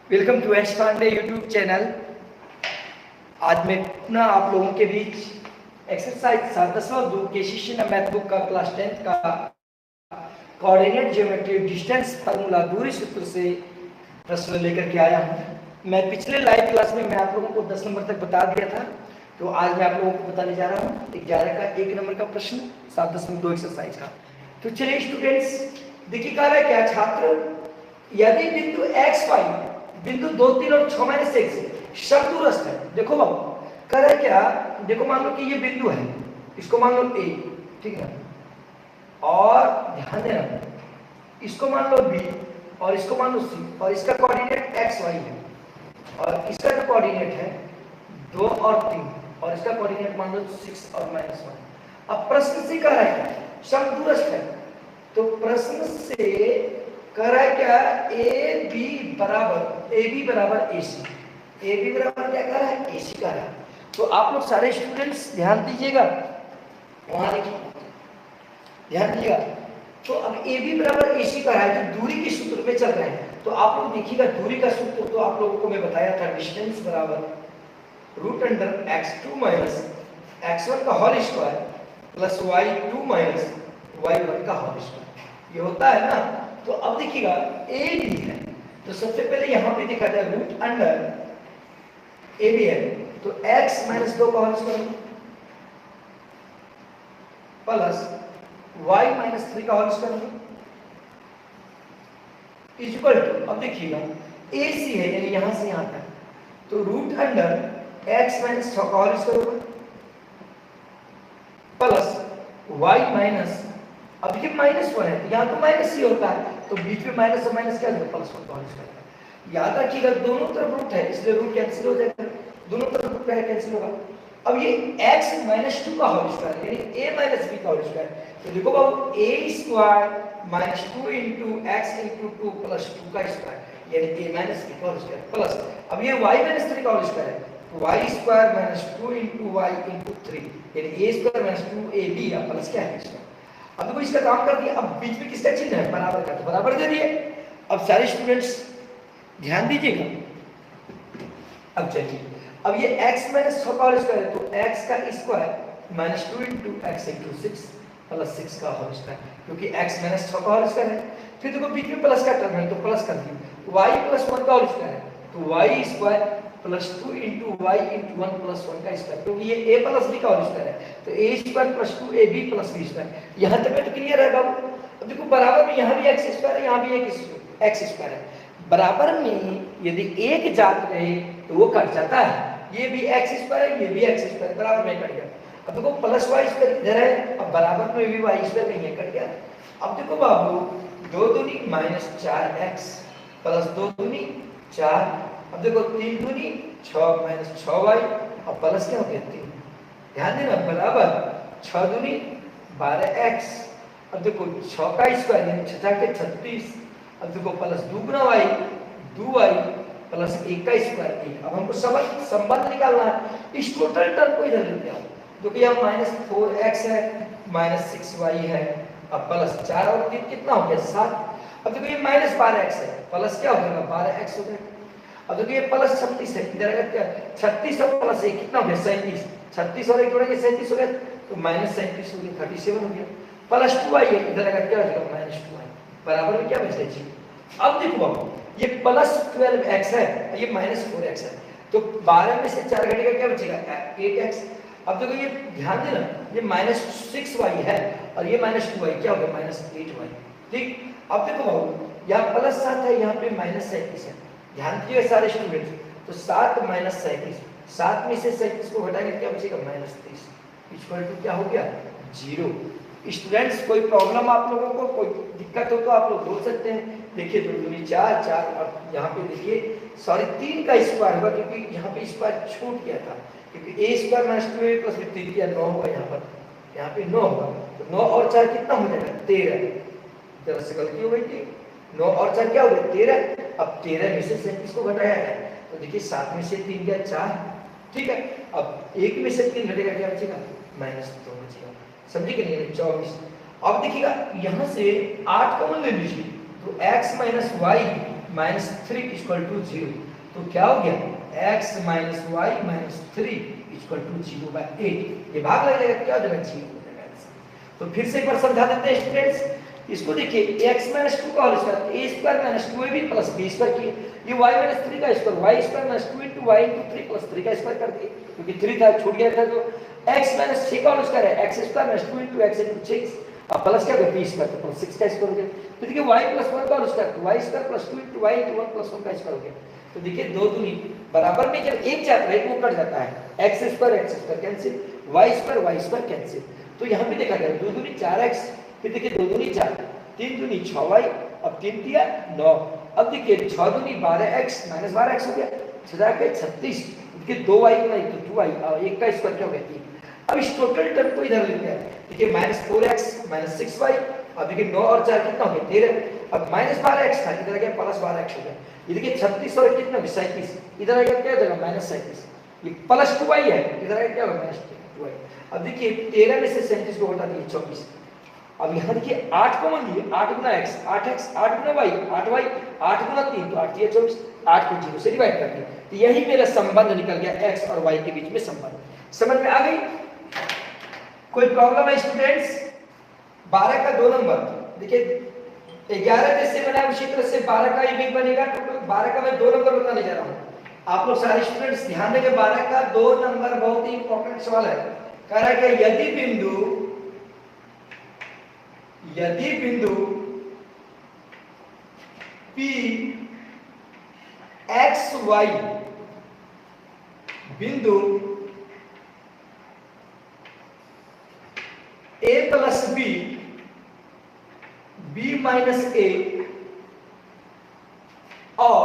Welcome to S Pandey YouTube channel. आज मैं पुनः आप लोगों के बीच एक्सरसाइज 7.2 के शिष्य मैथ बुक का क्लास 10 का कोऑर्डिनेट ज्योमेट्री डिस्टेंस फार्मूला दूरी सूत्र से प्रश्न लेकर के आया हूँ। मैं पिछले लाइव क्लास में मैं आप लोगों को 10 नंबर तक बता दिया था, तो आज मैं आप लोगों को बताने जा रहा हूँ 11 का 1 नंबर का प्रश्न 7.2 एक्सरसाइज का। तो चलिए स्टूडेंट्स, देखिए कह रहा है क्या छात्र, यदि बिंदु एक्स वाई बिंदु 2, 3 और 6 माइनस 1 से समदूरस्थ है। देखो बाबू कह रहा है क्या, देखो मान लो कि ये बिंदु है, इसको मान लो ए, ठीक है, और ध्यान देना इसको मान लो बी और इसको मान लो सी, और इसका कोऑर्डिनेट एक्स वाई है, और इसका जो कोऑर्डिनेट है 2 और 3, और इसका कोऑर्डिनेट मान लो 6 और -1। अब प्रश्न से कह रहा है क्या, समदूरस्थ है, तो प्रश्न से कह रहा है क्या, ए बी बराबर ए सी, ए बी बराबर क्या कह रहा है, ए सी कह रहा है। तो आप लोग सारे स्टूडेंट्स ध्यान दीजिएगा, वहां देखिए ध्यान दीजिएगा। तो अब ए बी बराबर ए सी कह रहा है, तो दूरी के सूत्र में चल रहे हैं, तो आप लोग देखिएगा दूरी का सूत्र तो आप लोगों को मैं बताया था, डिस्टेंस बराबर √x2 माइनस x1 का whole square plus y2 minus y1 का होल स्क्वायर, ये होता है ना। तो अब देखिएगा ए बी है, तो सबसे पहले यहां पे देखा जाए √अंडर ए बी है, तो x माइनस 2 का whole square plus y minus 3 का whole square is equal to, अब देखिएगा ए सी है यानी यहां से यहां तक, तो √अंडर x माइनस 6 का whole square plus y minus, अब ये -1 है, यहाँ तो माइनस ही होता है, तो बीच में माइनस और माइनस क्या होगा, +1 का होल स्क्वायर। याद रखिएगा दोनों तरफ रूट है, इसलिए रूट कैंसिल हो जाएगा, दोनों तरफ रूट है कैंसिल होगा। अब ये x -2 का होल स्क्वायर यानी a माइनस b का होल स्क्वायर, तो देखो बाबू a square minus 2 into x into 2 plus 2 का स्क्वायर यानी a माइनस b का होल स्क्वायर प्लस, अब ये y माइनस 3 का होल स्क्वायर है, तो y square minus 2 into y into 3 यानी a स्क्वायर माइनस 2ab या प्लस क्या है। अब देखो इसका काम कर दिया, अब बीच में किसका चिन्ह है, बराबर का, तो बराबर दे दिए। अब सारे स्टूडेंट्स ध्यान दीजिएगा, अब चलिए, अब ये x माइनस 6 का होल स्क्वायर है, तो x का square minus 2 into x into 6 plus 6 का होल स्क्वायर, क्योंकि x माइनस 6 का होल स्क्वायर है। फिर देखो बीच में प्लस का टर्म है, तो प्लस कर दिए, y प्लस 1 का होल स्क्वायर है, तो y square plus 2 into y into 1 plus 1 का स्क्वायर, क्योंकि ये a प्लस b का होल स्क्वायर है, तो a square plus 2ab plus b square. यहाँ तक में तो क्लियर है बाबू। अब देखो बराबर में यहाँ भी x स्क्वायर है, यहाँ भी x स्क्वायर है, बराबर में यदि एक जात रहे तो वो कट जाता है, ये भी x स्क्वायर है, ये भी x स्क्वायर, बराबर में कट गया। अब देखो प्लस y स्क्वायर इधर है, अब बराबर में भी y स्क्वायर नहीं है, कट गया। अब देखो बाबू 2 दूनी -4x प्लस 2 दूनी 4, अब देखो 3 दूनी 6 माइनस 6y और प्लस क्या हो गया 3, ध्यान देना बराबर 6 दूनी 12x, अब देखो 6 का स्क्वायर यानी 6 के 36, अब देखो प्लस 2 गुना y 2y प्लस 1 का स्क्वायर 1। अब हमको संबंध निकालना है, इस टोटल टर्म को इधर लेते आओ, जो कि यहाँ -4x है माइनस 6y है, अब प्लस 4 और 3 कितना हो गया 7। अब देखो ये -12x है, प्लस क्या हो गया 12x हो गया। अब देखो ये प्लस 36 है, इधर अगर क्या 36 और प्लस 1 कितना हो गया 37, 36 और 1 जोड़ेंगे 37 हो गया, तो -37 हो गया 37 हो गया, प्लस 2y है, इधर अगर क्या हो जाएगा -2y, बराबर में क्या बचता है। अब देखो बाबू ये प्लस 12x है, ये -4x है, तो 12 में से 4 घटेगा क्या बचेगा 8x। अब देखो ये ध्यान देना, ये -6y है और ये -2y क्या हो गया -8y, ठीक। अब देखो बाबू यहाँ प्लस 7 है, यहाँ पे -37 है, ध्यान दीजिए सारे स्टूडेंट्स, तो 7 -37, 7 में से 37 को घटाएंगे क्या बचेगा -30, इक्वल टू क्या हो गया 0। स्टूडेंट्स कोई प्रॉब्लम आप लोगों को कोई दिक्कत हो तो आप लोग बोल सकते हैं। देखिए 2 दूनी 4, 4 और यहाँ पे देखिए सॉरी 3 का स्क्वायर होगा, क्योंकि यहाँ पे स्क्वायर छूट गया था, क्योंकि a square minus 2a plus 3 या 9 होगा, यहाँ पे 9 होगा, तो 9 और 4 कितना हो जाएगा 13, जरा से गलती हो गई थी, 9 और 4 क्या हो गया 13। अब 13 में से 37 को घटाया है, तो देखिए 7 में से 3 गया 4, ठीक है। अब 1 में से 3 घटेगा क्या बचेगा -2 बचेगा, समझे कि नहीं 24। अब देखिएगा यहाँ से 8 कॉमन ले लीजिए, तो x minus Y minus 3 equal to 0। तो क्या हो गया x minus Y minus 3 equal to 0/8। ये भाग लगेगा, क्या हो जाएगा 0 हो जाएगा आंसर। तो फिर से एक बार समझा देते हैं स्टूडेंट्स इसको। देखिए x माइनस 2 का whole square a square minus 2ab plus b square की, ये y माइनस 3 का square y square minus 2 into y into 3 plus 3 का स्क्वायर कर दिए, क्योंकि 3 था छूट गया था। तो x माइनस 6 का होल स्क्वायर है x square minus 2 into x into 6 अब प्लस क्या होगा b स्क्वायर तो प्लस 6 का स्क्वायर हो गया। तो देखिए y प्लस 1 का whole square y square plus 2 into y into 1 plus 1 का स्क्वायर हो गया। तो देखिए दो दूनी बराबर में जब एक जाता है वो कट जाता है, x square cancel, y square cancel. तो यहाँ पे देखा गया 2 दूनी 4x, फिर देखिए 2 दूनी 4, 3 दूनी 6y, अब 3 दिया 9। अब देखिए 6 दूनी 12x माइनस 12x हो गया, 6 के 36, देखिए 2y गुना 1 तो 2y और 1 का स्क्वायर क्या हो गया 3। अब इस टोटल टर्म को इधर लेते हैं, देखिए माइनस 4x माइनस 6y, अब देखिए 9 और 4 कितना हो गया 13, अब माइनस 12x था इधर आ गया प्लस 12x हो गया, ये देखिए 36 और कितना 37, इधर आ गया क्या हो जाएगा माइनस 37, ये प्लस 2y है, इधर आ गया क्या होगा माइनस 2y। अब देखिए 13 में से 37 को हटा दिए 24, अब यहाँ देखिए 8 कॉमन लिए, 8 गुना x 8x, 8 गुना y 8y, 8 गुना 3 तो 8 3 24, 8 को 0 से डिवाइड कर दिया। तो यही मेरा संबंध निकल गया x और y के बीच में संबंध। समझ में आ गई? कोई प्रॉब्लम है स्टूडेंट्स? 12 का 2 नंबर देखिए 11 जैसे बना उसी तरह से 12 का भी बनेगा। टोटल 12 का मैं 2 नंबर बताने जा रहा हूँ, आप लोग सारे स्टूडेंट्स ध्यान देंगे। 12 का 2 नंबर बहुत ही इंपॉर्टेंट सवाल है। कह रहा है कि यदि बिंदु P x y बिंदु a प्लस b b माइनस a और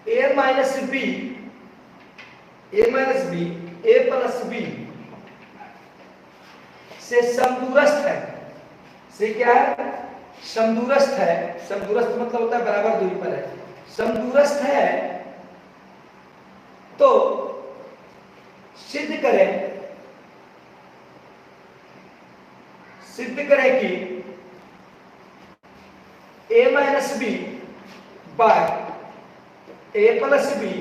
a माइनस b a प्लस b से समदूरस्थ है, से क्या है समदूरस्थ है। समदूरस्थ मतलब होता है बराबर दूरी पर है, समदूरस्थ है तो सिद्ध करें कि a minus B by a plus B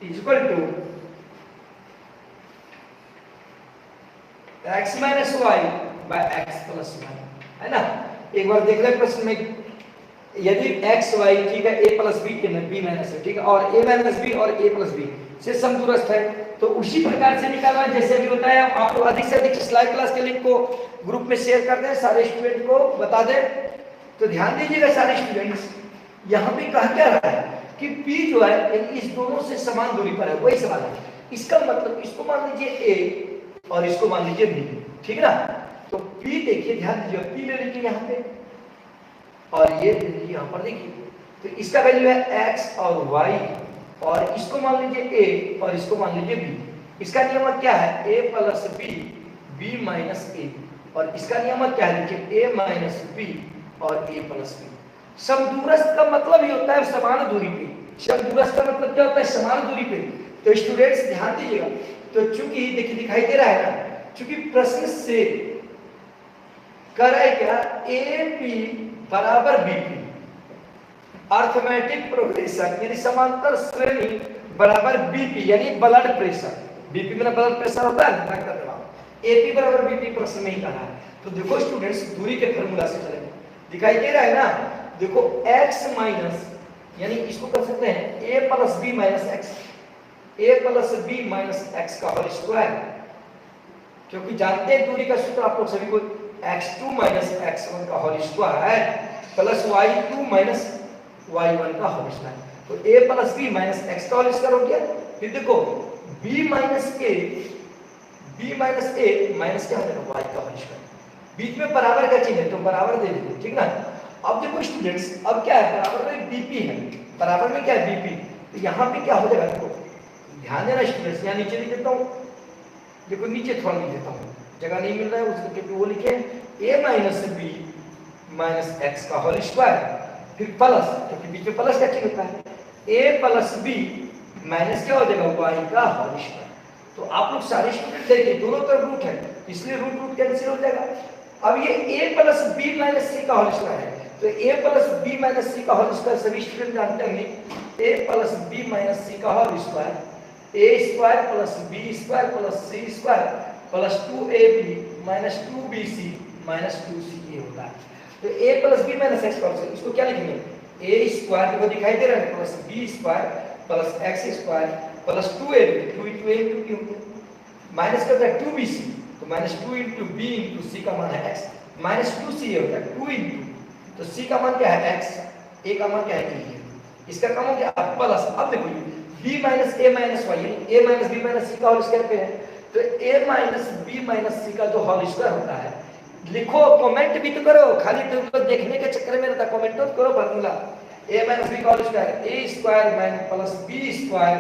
equal to x minus Y by x plus Y, है ना। एक बार देख ले प्रश्न में, यदि x y ठीक है a plus B b minus है ठीक है, और a माइनस बी और a प्लस बी से समदूरस्थ है, तो उसी प्रकार से निकालना जैसे अभी बताया। आप लोग अधिक से अधिक लाइव क्लास के लिंक को ग्रुप में शेयर कर दें, सारे स्टूडेंट को बता दें। तो ध्यान दीजिएगा सारे स्टूडेंट्स, यहाँ पे कहा क्या रहा है कि P जो है इस दोनों से समान दूरी पर है, वही सवाल है। इसका मतलब इसको मान लीजिए a और इसको मान लीजिए b, ठीक है ना। तो P देखिए ध्यान दीजिए, P ले लीजिए यहाँ पे और ये ले लीजिए यहाँ पर देखिए, तो इसका वैल्यू है x और y, और इसको मान लीजिए a और इसको मान लीजिए b। इसका नियम क्या है a प्लस b b माइनस a, और इसका नियम क्या है देखिए a माइनस b और a प्लस b। समदूरस्थ का मतलब ही होता है समान दूरी पे, समदूरस्थ का मतलब क्या होता है समान दूरी पे। तो स्टूडेंट्स ध्यान दीजिएगा, तो चूंकि देखिए दिखाई दे रहा है ना, चूंकि प्रश्न से कर रहा है क्या AP बराबर BP, अर्थमेटिक प्रोग्रेशन यानी समांतर श्रेणी बराबर BP यानी ब्लड प्रेशर। BP में ब्लड प्रेशर होता है रक्त दबाव, AP बराबर BP प्रश्न में ही कहा है। तो देखो स्टूडेंट्स दूरी के फार्मूला से चलेंगे, दिखाई दे रहा है ना, देखो x माइनस यानी इसको कर सकते हैं a प्लस b माइनस x, a प्लस b माइनस x का होल स्क्वायर, क्योंकि जानते हैं दूरी का सूत्र आप लोग सभी को x2 माइनस x1 का whole square plus y2 minus y1 का होल स्क्वायर। तो a प्लस b माइनस x का होल स्क्वायर हो गया। फिर देखो b माइनस a माइनस क्या हो जाएगा y का होल स्क्वायर, बीच में बराबर का चिन्ह है तो बराबर दे दीजिए, ठीक ना। अब देखो स्टूडेंट्स, अब क्या है बराबर में BP है, बराबर में क्या है BP, तो यहाँ पे क्या हो जाएगा देखो ध्यान देना स्टूडेंट्स, यहाँ नीचे लिख देता हूँ, देखो नीचे थोड़ा लिख देता हूँ, जगह नहीं मिल रहा है उसके वो लिखे a minus b minus x का होल स्क्वायर, फिर प्लस क्योंकि बीच में प्लस का चिन्ह होता है a प्लस b माइनस क्या हो जाएगा y का होल स्क्वायर। तो आप लोग सारे स्टूडेंट देखिए दोनों तरफ रूट है इसलिए रूट कैंसिल हो जाएगा। अब ये a प्लस b माइनस c का होल स्क्वायर है, तो a plus B minus C का होल स्क्वायर सभी स्टूडेंट जानते होंगे, a plus B minus C का whole square, a square plus B square plus C square plus 2ab minus 2bc minus 2ca होता है। तो a plus B minus X का whole, इसको क्या लिखेंगे, a स्क्वायर को दिखाई दे रहा है plus b square plus x square plus 2ab 2 into a into b होता है, माइनस करता है 2bc तो minus 2 into b into c का मान है x माइनस 2ca होता है 2 into, तो c का मान क्या है x, a का मान क्या है e है, इसका काम हो गया अब प्लस। अब देखो b minus a minus y, a minus b minus c का होल स्क्वायर पे है, तो a minus b minus c का जो होल स्क्वायर होता है, लिखो कमेंट भी तो करो, खाली तुमको देखने के चक्कर में रहता, कमेंट तो करो फार्मूला a माइनस b का whole square a square minus plus b square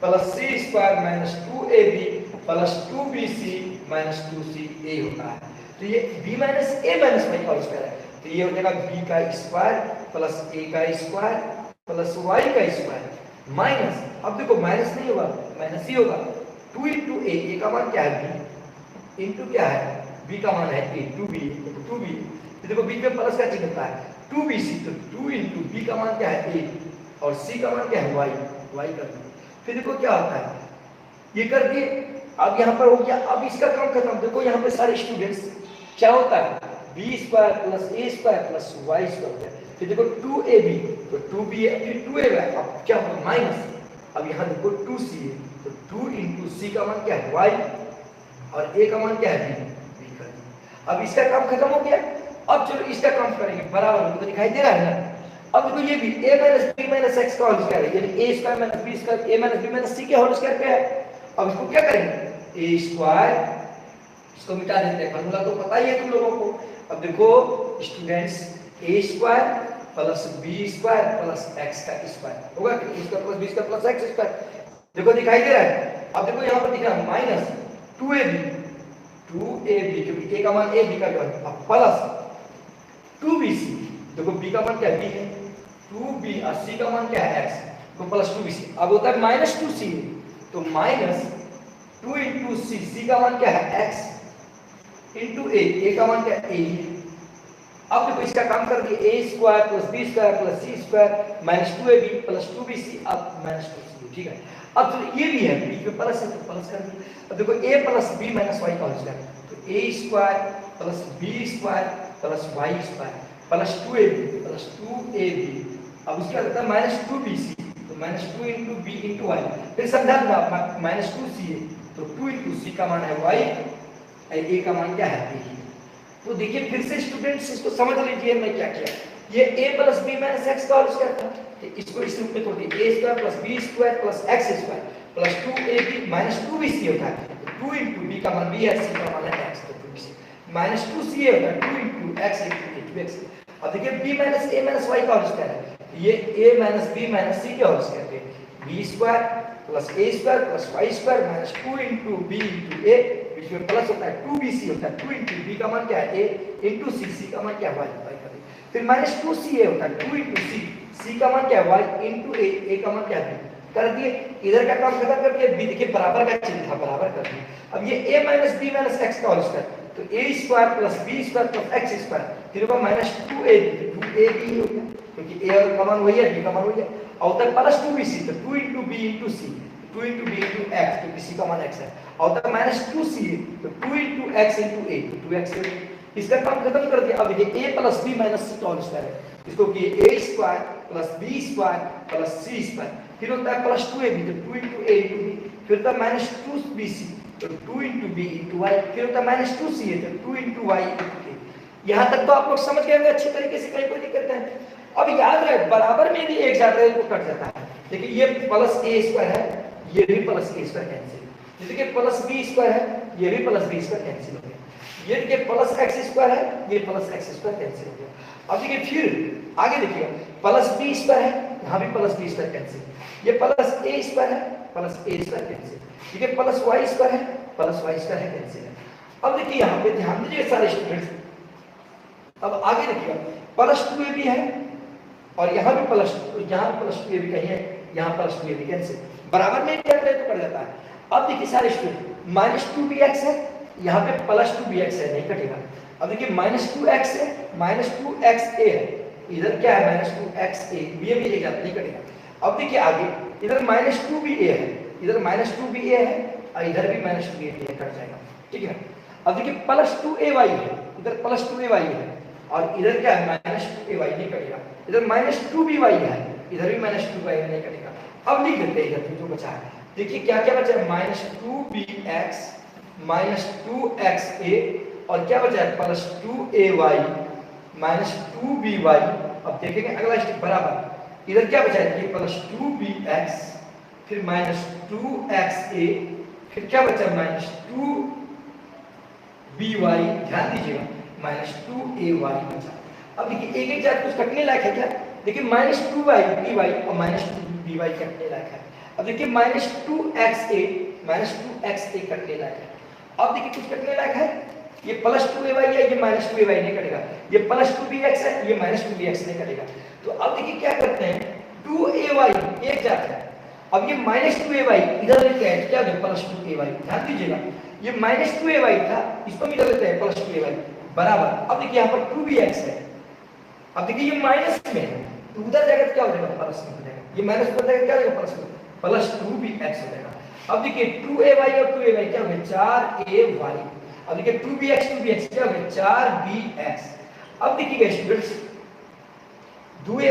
plus c square minus 2ab plus 2bc minus 2ca होता है। तो ये b minus a minus y का होल स्क्वायर है, तो ये हो जाएगा b का स्क्वायर प्लस a का स्क्वायर प्लस y का स्क्वायर माइनस, अब देखो माइनस नहीं होगा माइनस ही होगा 2 into a का मान क्या है b इंटू क्या है b का मान है a 2b तो 2b, तो देखो b पे प्लस का चिन्ह होता है 2bc, तो 2 into b का मान क्या है a और c का मान क्या है y कर दिया। फिर देखो क्या होता है, ये करके अब यहाँ पर हो गया, अब इसका काम खत्म। देखो यहाँ पे सारे स्टूडेंट्स क्या होता है b square plus a square plus y square होता है, फिर देखो 2ab तो 2b है फिर 2ab, अब क्या होगा माइनस, अब यहाँ देखो 2c तो 2 into c का मान क्या है y और a का मान क्या है b कर दिया। अब इसका काम खत्म हो गया, अब चलो इसका काम करेंगे बराबर, तो दिखाई दे रहा है ना। अब देखो ये भी a minus b minus x का होल स्क्वायर है, यानी a square minus b square a minus b minus c के होल स्क्वायर पे है। अब इसको क्या करेंगे a स्क्वायर, इसको मिटा देते हैं, फार्मूला तो पता ही है तुम लोगों को। अब देखो students a square plus b square plus x का स्क्वायर होगा कि a square plus b square plus x square, देखो दिखाई दे रहा है। अब देखो यहाँ पर दिख रहा है माइनस 2ab क्योंकि a का मान a b का मान, अब प्लस 2bc, देखो b का मान क्या है b है 2b और c का मान क्या है x, तो प्लस 2bc, अब होता है माइनस 2c तो माइनस 2 into c का मान क्या है x इंटू a का मान क्या है a। अब देखो इसका काम कर दिए a square plus b square plus c square minus 2ab plus 2bc अब माइनस 2c, ठीक है। अब तो ये भी है बीच में प्लस है तो प्लस कर दिए। अब देखो a प्लस b माइनस y का होल स्क्वायर, तो a square plus b square plus y square plus 2ab plus 2ab, अब उसका होता है माइनस 2bc तो minus 2 into b into y, फिर समझा दूंगा माइनस 2c तो 2 into c का मान है y और a का मान क्या है b। तो देखिए फिर से स्टूडेंट्स इसको समझ लीजिए मैं क्या किया, ये a प्लस b माइनस x का होल स्क्वायर था, तो इसको इस रूप में तोड़ दिए a square plus b square plus x square plus 2ab minus 2bc होता है, 2 into b का मान b है c का मान है x तो 2bc माइनस 2ca होता है 2 into x into 2x। अब देखिए b minus a minus y का होल स्क्वायर है, ये a minus b minus c के होल स्क्वायर है, b square plus a square plus y square minus 2 into b into a, बीच में plus होता है 2bc होता है 2 into b का मान क्या है a into c का मान क्या है y कर दिया, फिर माइनस 2ca होता है 2 into c का मान क्या है y into a का मान क्या है b कर दिए। इधर का काम खत्म कर दिया, b देखिए बराबर का चिन्ह था बराबर कर दिया। अब ये a minus b minus x का होल स्क्वायर, तो a square plus b square plus x square फिर होगा माइनस 2ab होगा क्योंकि a का मान वही है b का मान वही है, और तक प्लस 2bc तो 2 into b into c 2 into b into x तो bc का मान x है, और तक माइनस 2c तो 2 into x into a तो 2x, इसका काम खत्म कर दिया। अब देखिए a प्लस b माइनस c का होल स्क्वायर है, इसको कि a square plus b square plus c square फिर होता है प्लस 2ab तो 2 into a into b फिर होता है माइनस 2bc तो 2 into b into y फिर होता है माइनस 2ca तो 2 into y into a। यहाँ तक तो आप लोग समझ गए होंगे अच्छे तरीके से, कहीं कोई दिक्कत नहीं। अब याद रहे बराबर में भी एक साथ रहे को कट जाता है, देखिए ये प्लस a स्क्वायर है ये भी प्लस a स्क्वायर कैंसिल, जैसे कि प्लस b स्क्वायर है ये भी प्लस b स्क्वायर कैंसिल हो गया, ये देखिए प्लस x स्क्वायर है ये प्लस x स्क्वायर कैंसिल हो गया। अब देखिए फिर आगे देखिएगा प्लस b स्क्वायर है यहाँ भी प्लस b स्क्वायर कैंसिल, ये प्लस a स्क्वायर है प्लस a स्क्वायर कैंसिल, ठीक है प्लस y स्क्वायर है प्लस y स्क्वायर है कैंसिल है। अब देखिए यहाँ पे ध्यान दीजिए सारे स्टूडेंट्स, अब आगे देखिएगा प्लस 2ab है और यहाँ भी प्लस, यहाँ प्लस 2ab कहीं है यहाँ प्लस 2ab कैंसिल, बराबर में क्या करे तो कर जाता है। अब देखिए सारे स्टूडेंट माइनस 2bx है यहाँ पे प्लस 2bx है नहीं कटेगा। अब देखिए माइनस 2x है माइनस 2xa है इधर क्या है -2xa, ये भी एक नहीं कटेगा। अब देखिए आगे इधर -2ba है, इधर -2ba है और इधर भी -2ba कट जाएगा, ठीक है। अब देखिए +2ay है, इधर +2ay है और इधर क्या है -2ay नहीं कटेगा, इधर -2by है, इधर भी -2by नहीं कटेगा। अब लिख देते हैं इधर जो बचा है, देखिए क्या क्या बचा है, -2bx -2xa और क्या बचा है +2ay -2by। अब देखेंगे अगला स्टेप बराबर, इधर क्या बचा है देखिए +2bx फिर -2xa फिर क्या बचा -2by, ध्यान दीजिएगा -2ay बचा। अब देखिए एक एक जात कुछ कटने लायक है क्या, देखिए -2by और -2by कटने लायक है। अब देखिए -2xa कटने लायक है। अब देखिए कुछ कटने लायक है, ये +2ay है, ये -2ay नहीं कटेगा, ये +2bx है, ये -2bx नहीं कटेगा। तो अब देखिए क्या करते हैं, 2ay एक जात है, अब ये -2ay इधर लेके आए क्या हो गया +2ay, ध्यान दीजिएगा ये -2ay था, इसको भी इधर लेते हैं +2ay बराबर। अब देखिए यहाँ पर 2bx है, अब देखिए ये माइनस में है तो उधर जाएगा तो क्या हो जाएगा प्लस में हो जाएगा, ये माइनस उधर जाएगा क्या हो जाएगा प्लस में, +2bx हो जाएगा। अब देखिए 2ay और 2ay क्या हो गया 4ay, अब देखिए 2bx क्या हो गया 4bx। अब देखिए स्टूडेंट्स 2ay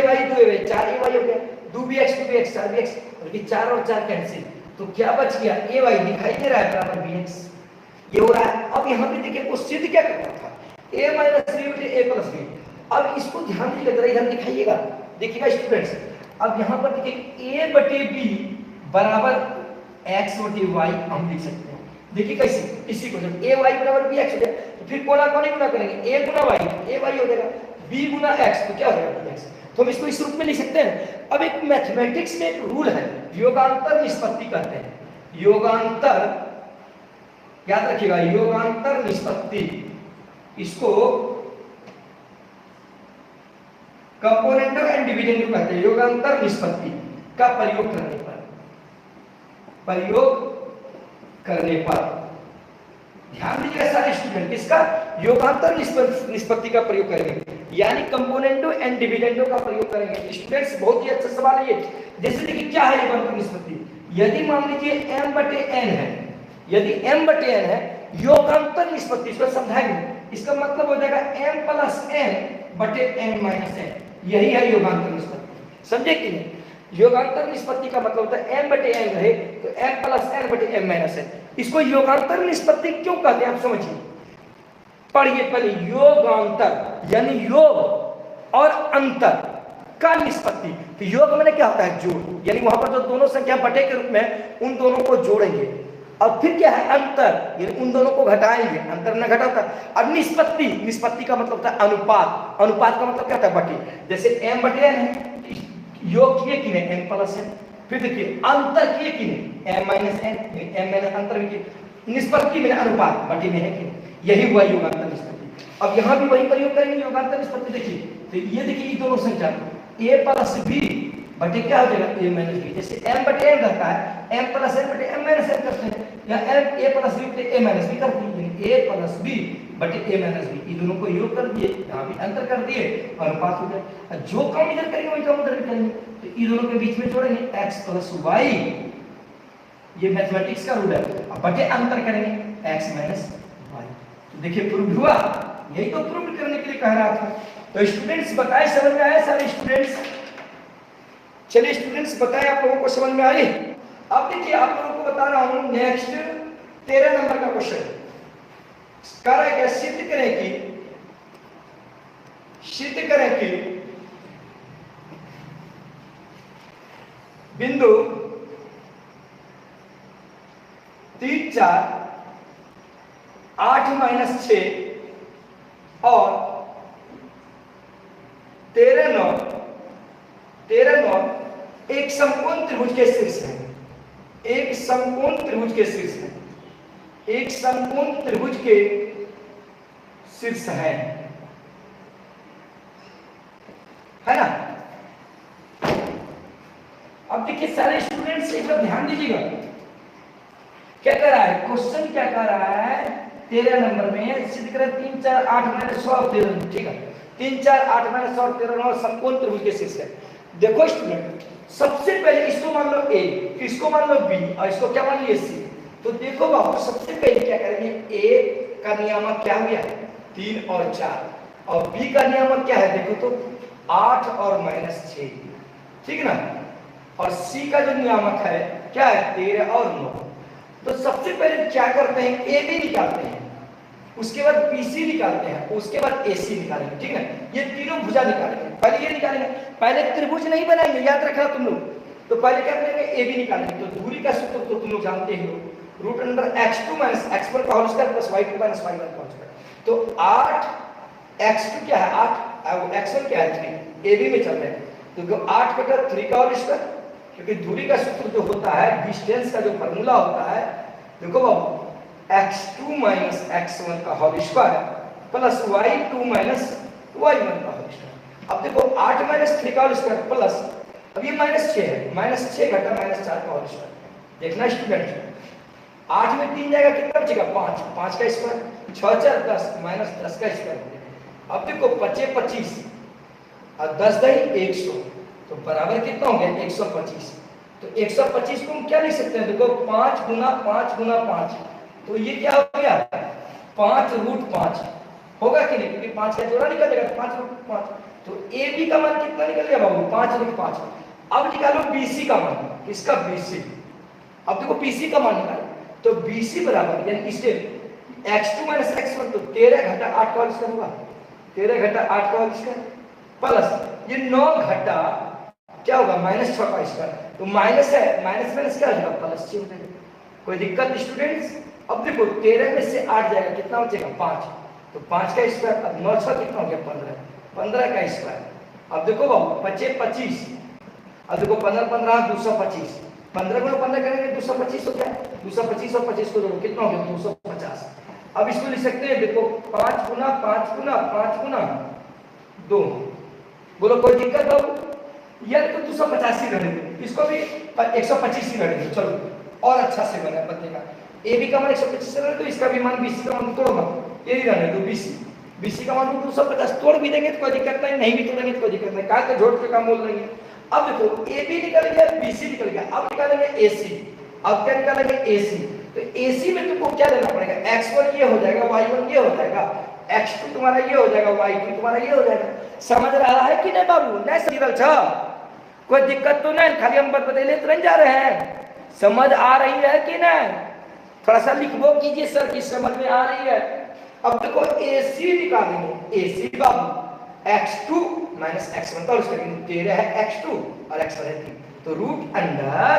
4ay हो गया, 2bx 4bx, और ये 4 और 4 कैंसिल, तो क्या बच गया ay दिखाई दे रहा है बराबर bx, ये हो रहा है। अब यहाँ पे देखिए को सिद्ध क्या करना था, a - b a + b। अब इसको ध्यान दीजिएगा जरा, इधर दिखाइएगा, देखिएगा स्टूडेंट्स। अब यहाँ पर देखिए a/b बराबर x/y हम लिख सकते हैं, देखिए कैसे, इसी को जब ay बराबर bx हो जाए तो फिर कोना कोनी गुना करेंगे, a गुना y ay हो जाएगा, b गुना x तो क्या हो जाएगा bx, तो हम इसको इस रूप में लिख सकते हैं। अब एक मैथमेटिक्स में एक रूल है, योगांतर निष्पत्ति कहते हैं, योगांतर, याद रखिएगा योगांतर निष्पत्ति, इसको कंपोनेंट एंड डिविडेंड कहते हैं। योगांतर निष्पत्ति का प्रयोग करने पर ध्यान दीजिएगा सारे स्टूडेंट, किसका, योगांतर निष्पत्ति का प्रयोग करेंगे, यानी कंपोनेंटो एंड डिविडेंडो का प्रयोग करेंगे। स्टूडेंट्स बहुत ही अच्छा सवाल है ये, जैसे देखिए क्या है योगांतर निष्पत्ति, यदि मान लीजिए m/n है, यदि m/n है योगांतर निष्पत्ति, इसको समझाएंगे, इसका मतलब हो जाएगा m + n/n - n, यही है योगांतर निष्पत्ति, समझे कि नहीं। योगांतर निष्पत्ति का मतलब होता है m/n रहे तो m + n/m - n, इसको योगांतर निष्पत्ति क्यों कहते हैं आप समझिए, पढ़िए पहले, योगांतर यानी योग और अंतर का निष्पत्ति, तो योग मैंने क्या होता है जोड़, यानी वहां पर जो दोनों संख्या बटे के रूप में उन दोनों को जोड़ेंगे, और फिर क्या है अंतर, यानी उन दोनों को घटाएंगे, अंतर न घटाता। अब निष्पत्ति का मतलब होता है अनुपात, अनुपात का मतलब क्या होता है बटे, जैसे m/n है, योग किए कि नहीं m + n, फिर देखिए अंतर किए कि नहीं m - n, m - अंतर भी, निष्पत्ति में अनुपात बटे में है कि नहीं, यही हुआ योगांतर निष्पत्ति। अब यहाँ भी वही प्रयोग करेंगे योगांतर निष्पत्ति, देखिए तो ये देखिए ये दोनों संख्या a + b बटे क्या हो जाएगा a - b, जैसे m/n रहता है m + n/m - n करते हैं, या a + b बटे a - b करते हैं, a + b बटे a - b, ये दोनों को योग कर दिए, यहाँ भी अंतर कर दिए, अनुपात हो जाए, जो कम इधर करेंगे वही कम उधर भी करेंगे, तो ये दोनों के बीच में जोड़ेंगे x + y, ये मैथमेटिक्स का रूल है। अब बटे अंतर करेंगे x - y, तो देखिए प्रूव हुआ, यही तो प्रूव करने के लिए कह रहा था। तो स्टूडेंट्स बताए समझ में आया सारे स्टूडेंट्स, चलिए स्टूडेंट्स बताएं आप लोगों को समझ में आई। अब देखिए आप लोगों को बता रहा हूं नेक्स्ट 13 नंबर का क्वेश्चन कह रहा है क्या, सिद्ध करें कि बिंदु 3, 4, 8 - 6 और 13, 9 एक समकोण त्रिभुज के शीर्ष है, एक समकोण त्रिभुज के शीर्ष है, एक समकोण त्रिभुज के शीर्ष है ना। अब देखिए सारे स्टूडेंट्स एक बार ध्यान दीजिएगा, क्या कर रहा है क्वेश्चन, क्या कर रहा है 13 नंबर में सिद्ध करें 3, 4, 8 - 6 और 13, ठीक है। 3 4 8 माइनस और 13 9 समकोण त्रिभुज के शीर्ष है। देखो स्टूडेंट, सबसे पहले इसको मान लो ए, इसको मान लो बी और इसको क्या मान लिया सी। तो देखो बाबू सबसे पहले क्या करेंगे, ए का नियामक क्या हो गया 3 और 4 और बी का नियामक क्या है देखो तो 8 और -6, ठीक ना। और सी का जो नियामक है क्या है 13 और 9। तो सबसे पहले क्या करते हैं, ए बी निकालते हैं, उसके बाद बीसी निकालते हैं, उसके बाद एसी निकालेंगे, ठीक है। ये तीनों भुजा निकालेंगे, पहले ये निकालेंगे, पहले त्रिभुज नहीं बनाएंगे, याद रखना तुम लोग। तो पहले क्या करेंगे, ए बी निकालेंगे। तो दूरी का सूत्र तो तुम लोग जानते हो, root under x2 minus x1 का whole square plus y2 minus y1 का होल स्क्वायर। तो 8 x2 क्या है 8 और x1 क्या है 3, ए बी में चल रहे हैं। तो 8 बटा 3 का होल स्क्वायर, क्योंकि दूरी का सूत्र जो होता है डिस्टेंस का जो फार्मूला होता है, देखो बाबू x2 माइनस x1 का whole square plus y2 minus y1 का होल स्क्वायर। अब देखो 8 माइनस 3 का होल स्क्वायर प्लस, अब ये -6 है, -6 घटा -4 का होल स्क्वायर। देखना स्टूडेंट, 8 में 3 जाएगा कितना बचेगा 5, 5 का स्क्वायर, 6 4 10 -10 का स्क्वायर। अब देखो 25 25 और 10 दही 100, तो बराबर कितना हो गया 125। तो 125 को हम क्या लिख सकते हैं, देखो 5 गुना 5 गुना 5, तो ये क्या हो गया 5 रूट 5 होगा कि नहीं, क्योंकि 5 का जोड़ा निकल जाएगा 5 रूट 5। तो ए बी का मान कितना निकल गया बाबू 5 रूट 5। अब निकालो बीसी का मान, किसका बीसी। अब देखो बीसी का मान निकालो, तो BC बराबर यानी इससे x2 माइनस x1, तो 13 घटा 8 का होल स्क्वायर होगा, 13 घटा 8 का होल स्क्वायर प्लस ये 9 घटा क्या होगा -6 का स्क्वायर। तो माइनस है, माइनस माइनस क्या हो जाएगा प्लस 6 हो जाएगा। कोई दिक्कत स्टूडेंट्स। अब देखो 13 में से 8 जाएगा कितना बचेगा 5, तो 5 का स्क्वायर। अब 9 6 कितना हो गया 15, 15 का स्क्वायर। अब देखो बाबू 25 25, अब देखो 15 15 225, 15 गुना 15 करेंगे 225 हो गया, 225 और 25 को जोड़ो कितना हो गया 250। अब इसको लिख सकते हैं देखो 5 गुना 5 गुना 5 गुना 2। बोलो कोई दिक्कत हो, या तो 250 ही रहने दो, इसको भी 125 ही रहने दो, चलो और अच्छा से बना बनेगा। ए बी का मान 125 रहने दो, इसका भी मान BC का मान तोड़ो मत, ये ही रहने दो BC का मान 250, तोड़ भी देंगे तो कोई दिक्कत नहीं, नहीं भी तोड़ेंगे तो कोई दिक्कत नहीं, कहा तो झोट के काम बोल देंगे। अब देखो ए बी निकल गया, BC निकल गया, अब निकालेंगे AC। अब क्या निकालेंगे AC। तो AC में तुमको क्या देना पड़ेगा, x1 ये हो जाएगा, y1 ये हो जाएगा, x2 तुम्हारा ये हो जाएगा, y2 तुम्हारा ये हो जाएगा। समझ रहा है कि नहीं बाबू, नहीं समझ रहा छा, कोई दिक्कत तो नहीं, खाली हम बतले तो नहीं जा रहे हैं, समझ आ रही है कि नहीं, थोड़ा सा लिखबो कीजिए सर की समझ में आ रही है। अब देखो AC निकालेंगे, AC बाबू x2 माइनस x1 का उसका 13 है x2 और x1 है 3, तो रूट अंडर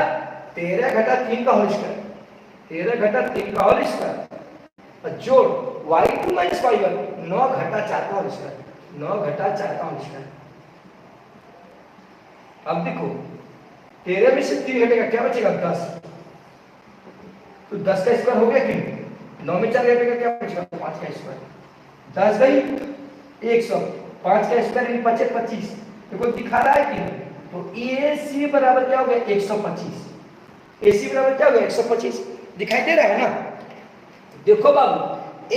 13 घटा 3 का होल स्क्वायर, 13 घटा 3 का होल स्क्वायर और जोड़ y2 माइनस y1 9 घटा 4 का होल स्क्वायर, 9 घटा 4 का होल स्क्वायर। अब देखो 13 में से 3 घटेगा क्या बचेगा 10, तो 10 का स्क्वायर हो गया कि 9 में 4 घटेगा क्या बचेगा 5 का स्क्वायर, 10 गई 100, 5 का स्क्वायर यानी 25 25, देखो दिखा रहा है कि नहीं। तो AC बराबर क्या हो गया 125, AC बराबर क्या हो गया 125, दिखाई दे रहा है ना। देखो बाबू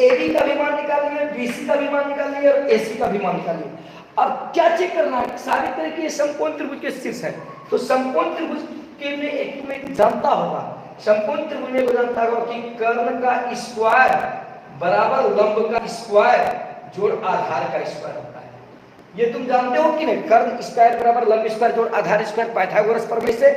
AB का भी मान निकाल लिया, BC का भी मान निकाल लिया और AC का भी मान निकाल लिया। अब क्या चेक करना है, सारी तरह के समकोण त्रिभुज के शीर्ष है, तो समकोण त्रिभुज के में एक तुम्हें जानता होगा, समकोण त्रिभुज में को जानता होगा कि कर्ण का स्क्वायर बराबर लंब का स्क्वायर जोड़ आधार का स्क्वायर होता है। ये तुम जानते हो कि नहीं, कर्ण स्क्वायर बराबर लंब स्क्वायर जोड़ आधार स्क्वायर पाइथागोरस प्रमेय से।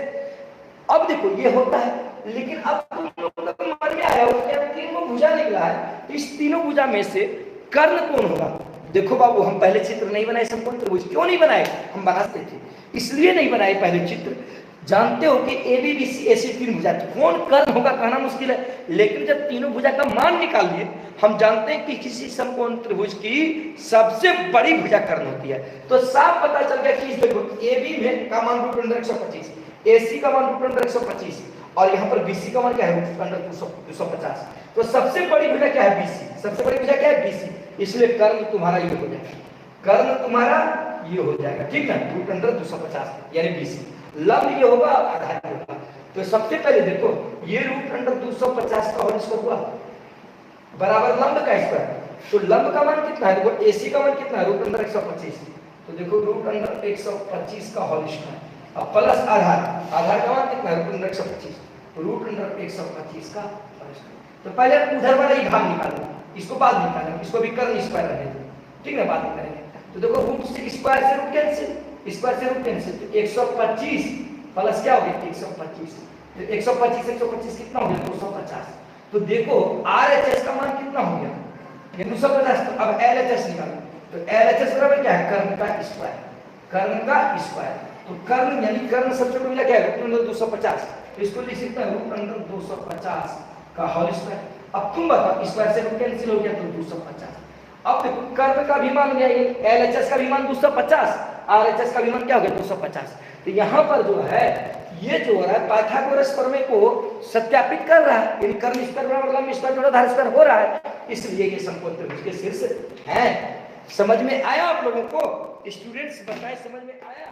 अब देखो ये होता है, लेकिन अब तुम लोगों को मन में आया हो कि तीनों भुजा निकला है, तो इस तीनों भुजा में से कर्ण कौन होगा। देखो बाबू हम पहले चित्र नहीं बनाए समकोण त्रिभुज, क्यों नहीं बनाए, हम बनाते थे इसलिए नहीं बनाए पहले चित्र। जानते हो कि ABBC AC तीन भुजा, कौन कर्ण होगा कहना मुश्किल है, लेकिन जब तीनों भुजा का मान निकाल लिए हम जानते हैं कि किसी समकोण त्रिभुज की सबसे बड़ी भुजा कर्ण होती है। तो साफ पता चल गया कि देखो AB में का मान रूट अंडर 125, AC का मान रूट अंडर 125 और यहाँ पर BC का मान क्या है रूट अंडर 250। तो सबसे बड़ी भुजा क्या है BC, सबसे बड़ी भुजा क्या है BC, इसलिए कर्ण तुम्हारा ये हो जाएगा, कर्ण तुम्हारा ये हो जाएगा, ठीक है, रूट अंडर 250 यानी BC। लंब ये होगा आधार ये होगा। तो सबसे पहले देखो ये रूट अंडर 250 का होल स्क्वायर हुआ बराबर लंब का स्क्वायर, तो लंब का मान कितना है? देखो AC का मान कितना है? Root under 125। तो देखो रूट अंडर 125 का होल स्क्वायर, अब प्लस आधार, आधार का मान कितना है? रूट अंडर 125, तो रूट अंडर 125 का होल स्क्वायर। तो पहले उधर वाला ही भाग निकालो, इसको बाद में निकालेंगे, इसको भी कर्ण स्क्वायर रहने दो, ठीक है, बाद में करेंगे। तो देखो रूट से स्क्वायर से रूट कैंसिल, स्क्वायर से रूट कैंसिल, तो 125 प्लस क्या हो गया? 125। तो 125 125 कितना हो गया? 250। तो देखो RHS का मान कितना हो गया? ये 250। तो अब LHS निकालो, तो LHS बराबर क्या है? कर्ण का स्क्वायर, कर्ण का स्क्वायर। तो कर्ण यानी कर्ण सबसे को मिला क्या है? Root under 250। तो इसको लिख सकते हैं रूट अंडर 250 का होल स्क्वायर। अब तुम बताओ, स्क्वायर से रूट कैंसिल हो गया तो 250। अब देखो कर्ण का भी मान लिया, ये LHS का भी मान 250, RHS का भी मान क्या हो गया? 250। तो यहाँ पर जो है ये जो हो रहा है पाइथागोरस प्रमेय को सत्यापित कर रहा है, यानी कर्ण स्क्वायर बराबर लंब स्क्वायर जोड़ा आधार स्क्वायर हो रहा है, इसलिए ये समकोण त्रिभुज के शीर्ष है। समझ में आया आप लोगों को? स्टूडेंट्स बताएं, समझ में आया?